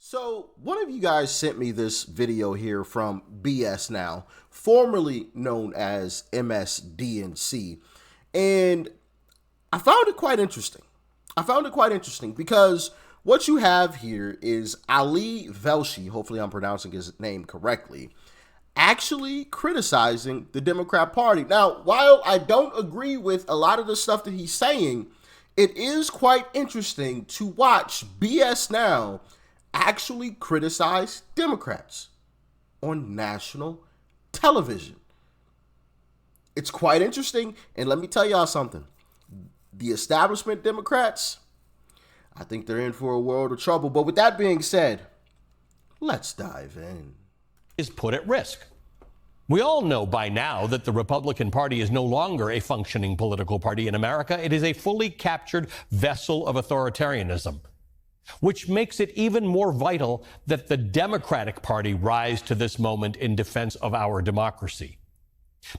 So one of you guys sent me this video here from BS Now, formerly known as MSDNC, and I found it quite interesting. Because what you have here is Ali Velshi, hopefully I'm pronouncing his name correctly, actually criticizing the Democrat Party. Now, while I don't agree with a lot of the stuff that he's saying, it is quite interesting to watch BS Now actually criticize Democrats on national television. It's quite interesting, and let me tell y'all something. The establishment Democrats, I think they're in for a world of trouble. But with that being said, let's dive in. Is put at risk. We all know by now that the Republican Party is no longer a functioning political party in America. It is a fully captured vessel of authoritarianism, which makes it even more vital that the Democratic Party rise to this moment in defense of our democracy.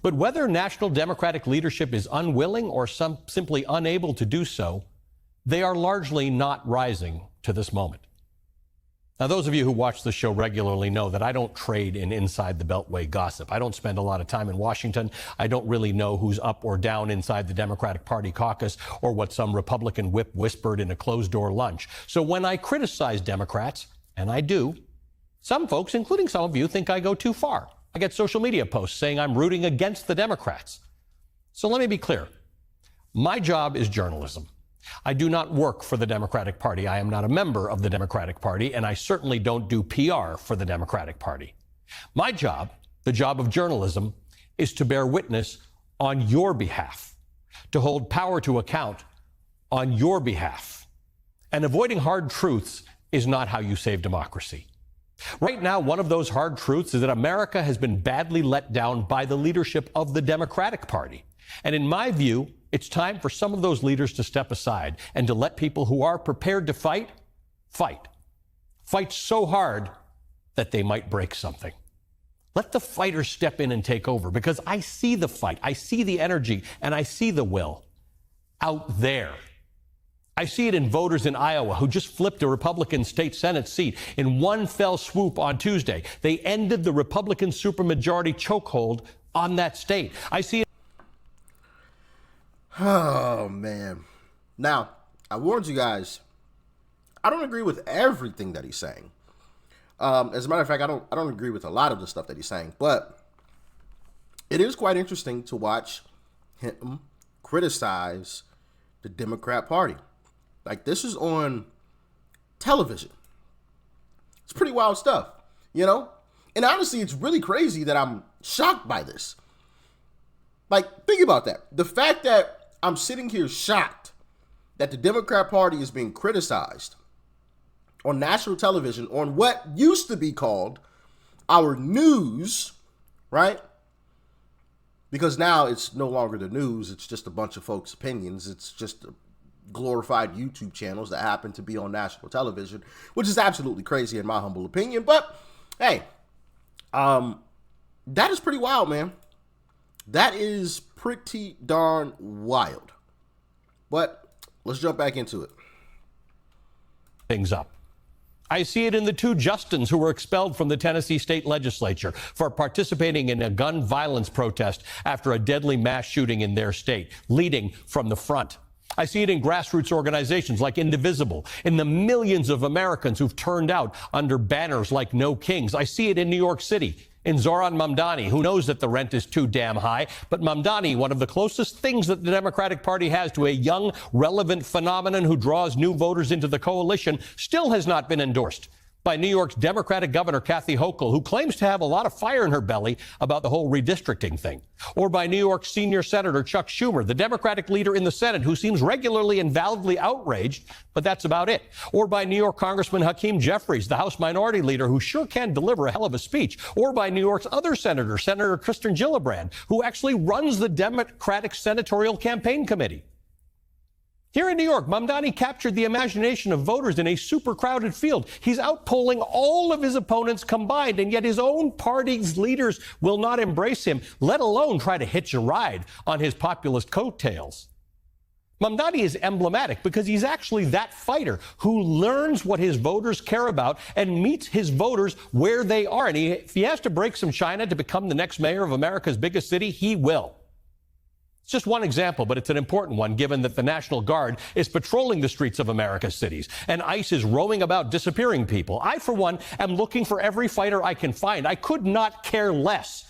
But whether national Democratic leadership is unwilling or simply unable to do so, they are largely not rising to this moment. Now, those of you who watch the show regularly know that I don't trade in inside the Beltway gossip. I don't spend a lot of time in Washington. I don't really know who's up or down inside the Democratic Party caucus or what some Republican whip whispered in a closed-door lunch. So when I criticize Democrats, and I do, some folks, including some of you, think I go too far. I get social media posts saying I'm rooting against the Democrats. So let me be clear. My job is journalism. I do not work for the Democratic Party. I am not a member of the Democratic Party, and I certainly don't do PR for the Democratic Party. My job, the job of journalism, is to bear witness on your behalf, to hold power to account on your behalf. And avoiding hard truths is not how you save democracy. Right now, one of those hard truths is that America has been badly let down by the leadership of the Democratic Party. And in my view, it's time for some of those leaders to step aside and to let people who are prepared to fight. Fight so hard that they might break something. Let the fighters step in and take over, because I see the fight, I see the energy, and I see the will out there. I see it in voters in Iowa who just flipped a Republican state Senate seat in one fell swoop on Tuesday. They ended the Republican supermajority chokehold on that state. I see it. Oh, man. Now, I warned you guys, I don't agree with everything that he's saying. As a matter of fact, I don't agree with a lot of the stuff that he's saying, but it is quite interesting to watch him criticize the Democrat Party. Like, this is on television. It's pretty wild stuff, you know? And honestly, it's really crazy that I'm shocked by this. Like, think about that. The fact that I'm sitting here shocked that the Democrat Party is being criticized on national television on what used to be called our news, right? Because now it's no longer the news. It's just a bunch of folks' opinions. It's just glorified YouTube channels that happen to be on national television, which is absolutely crazy in my humble opinion. But hey, that is pretty wild, man. That is pretty darn wild. But let's jump back into it. Things up. I see it in the two Justins who were expelled from the Tennessee state legislature for participating in a gun violence protest after a deadly mass shooting in their state, leading from the front. I see it in grassroots organizations like Indivisible, in the millions of Americans who've turned out under banners like No Kings. I see it in New York City, in Zoran Mamdani, who knows that the rent is too damn high. But Mamdani, one of the closest things that the Democratic Party has to a young, relevant phenomenon who draws new voters into the coalition, still has not been endorsed by New York's Democratic Governor Kathy Hochul, who claims to have a lot of fire in her belly about the whole redistricting thing, or by New York Senior Senator Chuck Schumer, the Democratic leader in the Senate, who seems regularly and validly outraged, but that's about it, or by New York Congressman Hakeem Jeffries, the House Minority Leader, who sure can deliver a hell of a speech, or by New York's other senator, Senator Kristen Gillibrand, who actually runs the Democratic Senatorial Campaign Committee. Here in New York, Mamdani captured the imagination of voters in a super crowded field. He's outpolling all of his opponents combined, and yet his own party's leaders will not embrace him, let alone try to hitch a ride on his populist coattails. Mamdani is emblematic because he's actually that fighter who learns what his voters care about and meets his voters where they are. And if he has to break some china to become the next mayor of America's biggest city, he will. It's just one example, but it's an important one, given that the National Guard is patrolling the streets of America's cities and ICE is roaming about disappearing people. I, for one, am looking for every fighter I can find. I could not care less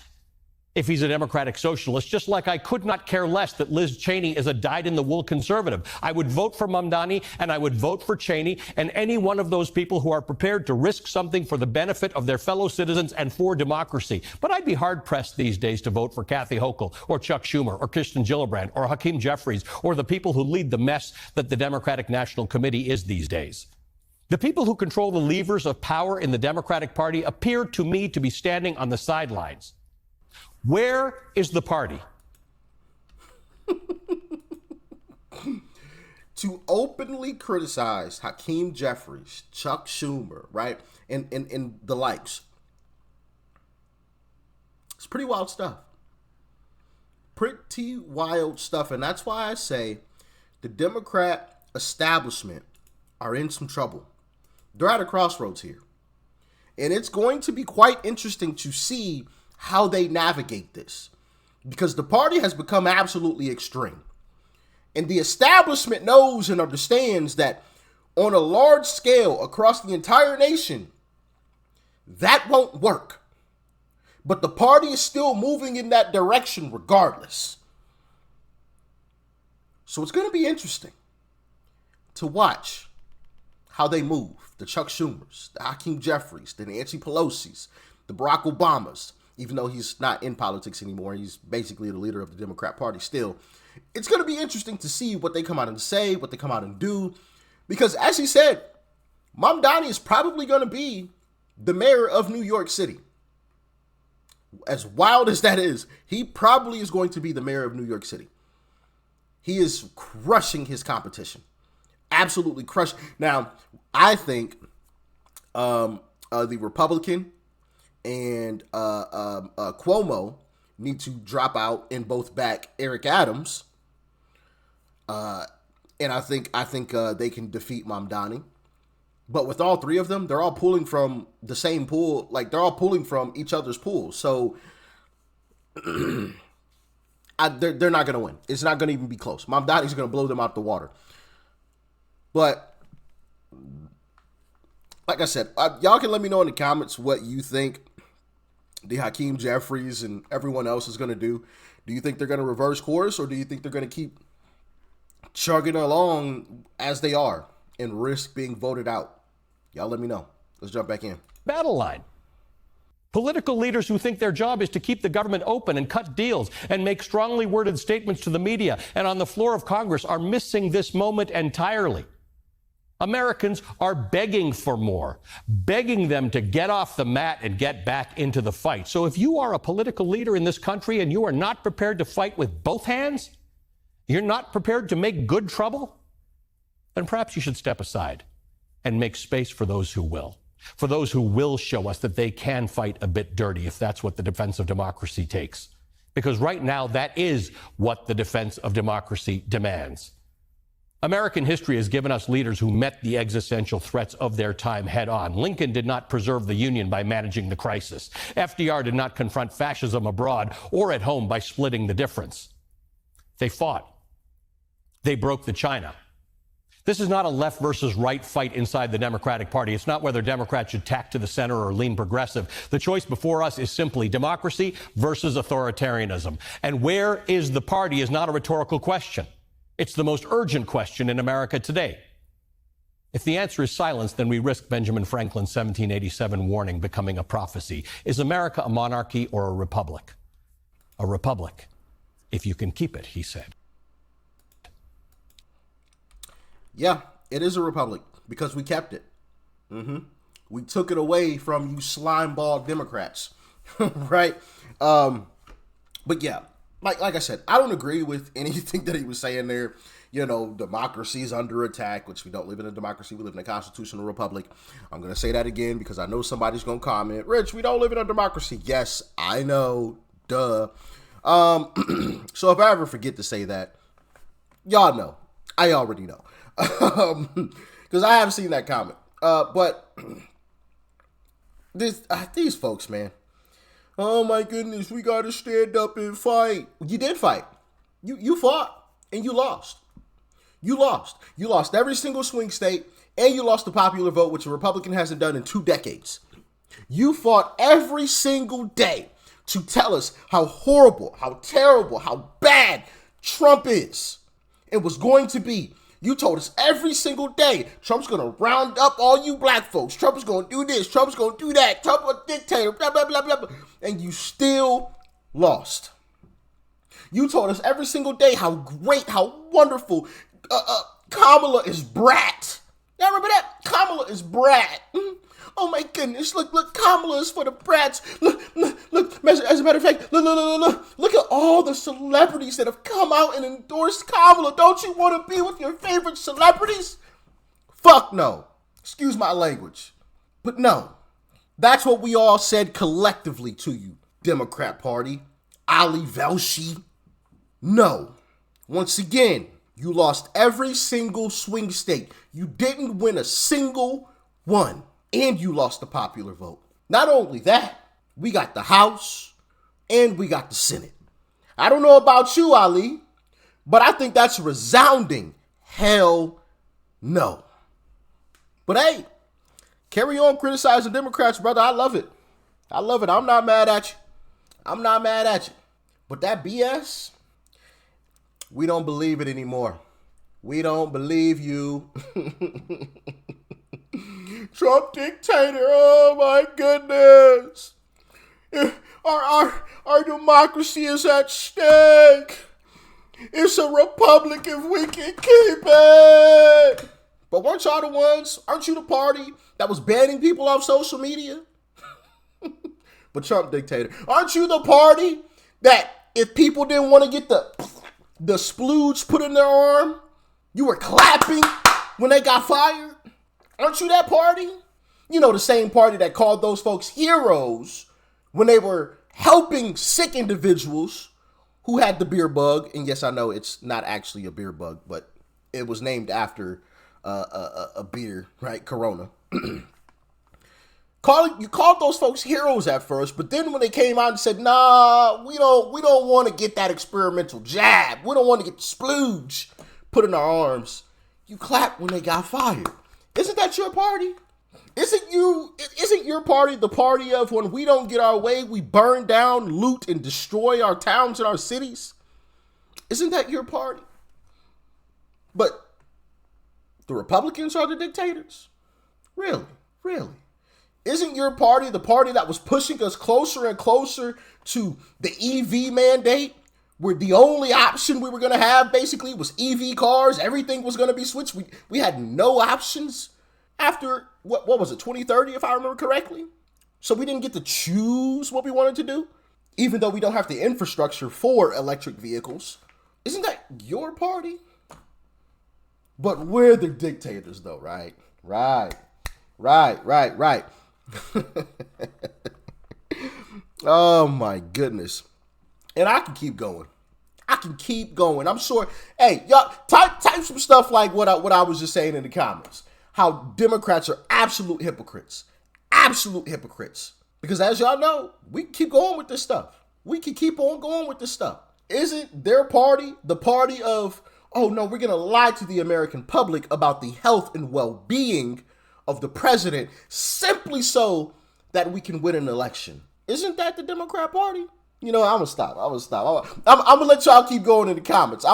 if he's a Democratic socialist, just like I could not care less that Liz Cheney is a dyed-in-the-wool conservative. I would vote for Mamdani and I would vote for Cheney and any one of those people who are prepared to risk something for the benefit of their fellow citizens and for democracy. But I'd be hard-pressed these days to vote for Kathy Hochul or Chuck Schumer or Kirsten Gillibrand or Hakeem Jeffries or the people who lead the mess that the Democratic National Committee is these days. The people who control the levers of power in the Democratic Party appear to me to be standing on the sidelines. Where is the party? To openly criticize Hakeem Jeffries, Chuck Schumer, right, and the likes. It's pretty wild stuff. Pretty wild stuff. And that's why I say the Democrat establishment are in some trouble. They're at a crossroads here. And it's going to be quite interesting to see how they navigate this, because the party has become absolutely extreme. And the establishment knows and understands that on a large scale across the entire nation, that won't work. But the party is still moving in that direction regardless. So it's going to be interesting to watch how they move. The Chuck Schumers, the Hakeem Jeffries, the Nancy Pelosi's, the Barack Obamas. Even though he's not in politics anymore, he's basically the leader of the Democrat Party still. It's going to be interesting to see what they come out and say, what they come out and do. Because as he said, Mamdani is probably going to be the mayor of New York City. As wild as that is, he probably is going to be the mayor of New York City. He is crushing his competition. Absolutely crushing. Now, I think the Republican and Cuomo need to drop out and both back Eric Adams. And I think they can defeat Mamdani. But with all three of them, they're all pulling from the same pool. Like, they're all pulling from each other's pools. So they're not going to win. It's not going to even be close. Mamdani's going to blow them out the water. But like I said, y'all can let me know in the comments what you think the Hakeem Jeffries and everyone else is going to do. Do you think they're going to reverse course, or do you think they're going to keep chugging along as they are and risk being voted out? Y'all let me know. Let's jump back in. Battle line. Political leaders who think their job is to keep the government open and cut deals and make strongly worded statements to the media and on the floor of Congress are missing this moment entirely. Americans are begging for more, begging them to get off the mat and get back into the fight. So if you are a political leader in this country and you are not prepared to fight with both hands, you're not prepared to make good trouble, then perhaps you should step aside and make space for those who will show us that they can fight a bit dirty if that's what the defense of democracy takes. Because right now, that is what the defense of democracy demands. American history has given us leaders who met the existential threats of their time head on. Lincoln did not preserve the Union by managing the crisis. FDR did not confront fascism abroad or at home by splitting the difference. They fought. They broke the China. This is not a left versus right fight inside the Democratic Party. It's not whether Democrats should tack to the center or lean progressive. The choice before us is simply democracy versus authoritarianism. And where is the party is not a rhetorical question. It's the most urgent question in America today. If the answer is silence, then we risk Benjamin Franklin's 1787 warning becoming a prophecy. Is America a monarchy or a republic? A republic, if you can keep it, he said. Yeah, it is a republic because we kept it. We took it away from you slimeball Democrats, right? But yeah. Like I said, I don't agree with anything that he was saying there. You know, democracy is under attack, which we don't live in a democracy. We live in a constitutional republic. I'm going to say that again because I know somebody's going to comment, Rich, we don't live in a democracy. Yes, I know. Duh. So if I ever forget to say that, y'all know. I already know. Because I haven't seen that comment. But these folks, man. Oh my goodness, we got to stand up and fight. You did fight. You fought and you lost. You lost. You lost every single swing state and you lost the popular vote, which a Republican hasn't done in 2 decades. You fought every single day to tell us how horrible, how terrible, how bad Trump is. It was going to be. You told us every single day, Trump's going to round up all you black folks. Trump's going to do this. Trump's going to do that. Trump a dictator, blah, blah, blah, blah, blah. And you still lost. You told us every single day how great, how wonderful Kamala is brat. Y'all remember that? Kamala is brat. Oh my goodness, look, Kamala is for the brats. Look, as a matter of fact, look at all the celebrities that have come out and endorsed Kamala. Don't you want to be with your favorite celebrities? Fuck no. Excuse my language. But no, that's what we all said collectively to you, Democrat Party. Ali Velshi. No. Once again, you lost every single swing state. You didn't win a single one. And you lost the popular vote. Not only that, we got the House and we got the Senate. I don't know about you, Ali, but I think that's resounding hell no. But hey, carry on criticizing Democrats, brother. I love it. I love it. I'm not mad at you. I'm not mad at you. But that BS, we don't believe it anymore. We don't believe you. Trump dictator, oh my goodness. Our democracy is at stake. It's a republic if we can keep it. But weren't y'all the ones, aren't you the party that was banning people off social media? But Trump dictator. Aren't you the party that if people didn't want to get the splooge put in their arm, you were clapping when they got fired? Aren't you that party? You know, the same party that called those folks heroes when they were helping sick individuals who had the beer bug. And yes, I know it's not actually a beer bug, but it was named after a beer, right? Corona. You called those folks heroes at first, but then when they came out and said, nah, we don't want to get that experimental jab. We don't want to get the splooge put in our arms. You clapped when they got fired. Isn't that your party? Isn't your party the party of when we don't get our way, we burn down, loot, and destroy our towns and our cities? Isn't that your party? But the Republicans are the dictators? Really? Really? Isn't your party the party that was pushing us closer and closer to the EV mandate? Where the only option we were going to have basically was EV cars. Everything was going to be switched. We had no options after, what was it, 2030, if I remember correctly? So we didn't get to choose what we wanted to do, even though we don't have the infrastructure for electric vehicles. Isn't that your party? But we're the dictators, though, right? Right. Oh, my goodness. And I can keep going. I'm sure. Hey, y'all, type some stuff like what I was just saying in the comments. How Democrats are absolute hypocrites. Absolute hypocrites. Because as y'all know, we can keep going with this stuff. We can keep on going with this stuff. Isn't their party the party of, oh no, we're going to lie to the American public about the health and well-being of the president simply so that we can win an election? Isn't that the Democrat Party? You know, I'm going to stop. I'm going to let y'all keep going in the comments.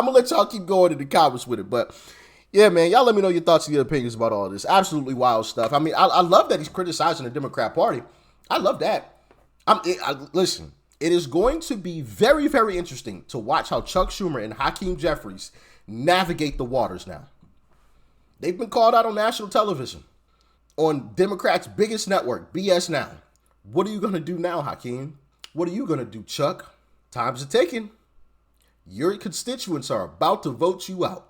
With it. But yeah, man, y'all let me know your thoughts and your opinions about all this. Absolutely wild stuff. I mean, I love that he's criticizing the Democrat Party. I love that. Listen, it is going to be very, very interesting to watch how Chuck Schumer and Hakeem Jeffries navigate the waters now. They've been called out on national television, on Democrats' biggest network, BS Now. What are you going to do now, Hakeem? What are you going to do, Chuck? Time's a ticking. Your constituents are about to vote you out.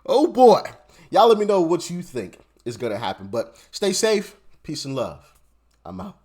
Oh, boy. Y'all let me know what you think is going to happen. But stay safe. Peace and love. I'm out.